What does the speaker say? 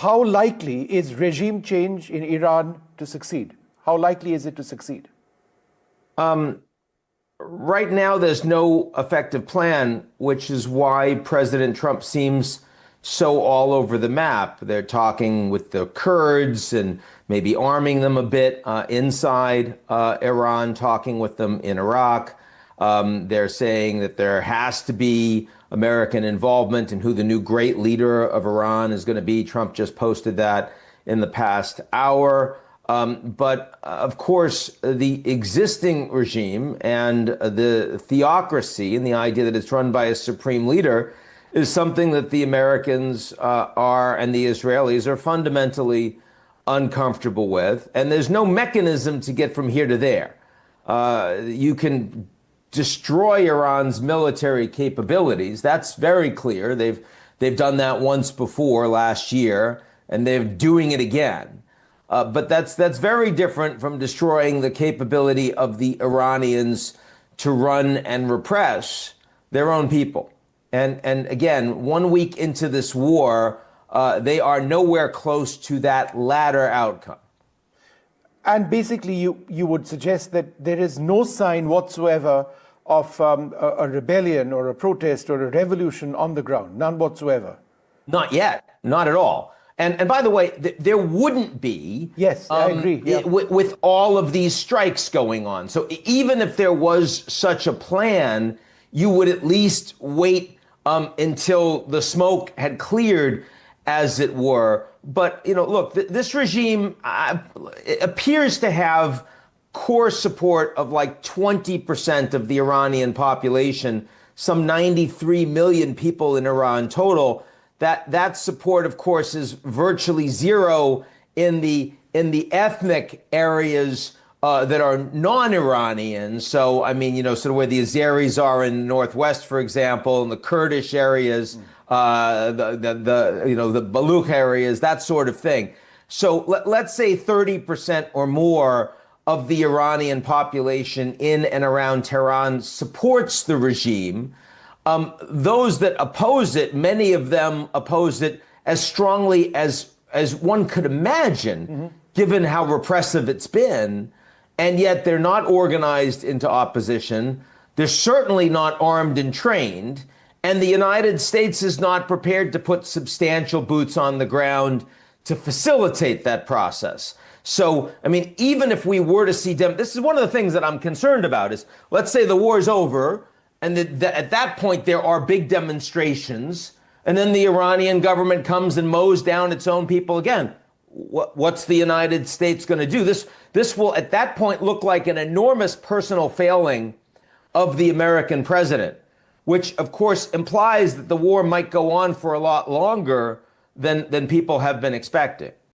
how likely is regime change in Iran to succeed? How likely is it to succeed? Right now, there's no effective plan, which is why President Trump seems so all over the map. They're talking with the Kurds and maybe arming them a bit inside Iran, talking with them in Iraq. They're saying that there has to be American involvement in who the new great leader of Iran is going to be. Trump just posted that in the past hour. But of course, the existing regime and the theocracy and the idea that it's run by a supreme leader is something that the Americans and the Israelis are fundamentally uncomfortable with. And there's no mechanism to get from here to there. You can destroy Iran's military capabilities. That's very clear. They've done that once before last year, and they're doing it again. But that's very different from destroying the capability of the Iranians to run and repress their own people. And again, 1 week into this war, they are nowhere close to that latter outcome. And basically, you would suggest that there is no sign whatsoever of a rebellion or a protest or a revolution on the ground, none whatsoever. Not yet, not at all. And by the way, there wouldn't be. Yes, I agree. Yeah. With all of these strikes going on. So even if there was such a plan, you would at least wait until the smoke had cleared, as it were. But, look, this regime appears to have core support of like 20% of the Iranian population, some 93 million people in Iran total. That support, of course, is virtually zero in the ethnic areas that are non-Iranian. So, I mean, sort of where the Azeris are in the Northwest, for example, and the Kurdish areas, the Baluch areas, that sort of thing. So let's say 30% or more of the Iranian population in and around Tehran supports the regime. Those that oppose it, many of them oppose it as strongly as one could imagine, given how repressive it's been. And yet they're not organized into opposition. They're certainly not armed and trained. And the United States is not prepared to put substantial boots on the ground to facilitate that process. So, I mean, even if we were to see this is one of the things that I'm concerned about is, let's say the war's over, and at that point there are big demonstrations, and then the Iranian government comes and mows down its own people again. What's the United States going to do? This will, at that point, look like an enormous personal failing of the American president, which, of course, implies that the war might go on for a lot longer than people have been expecting.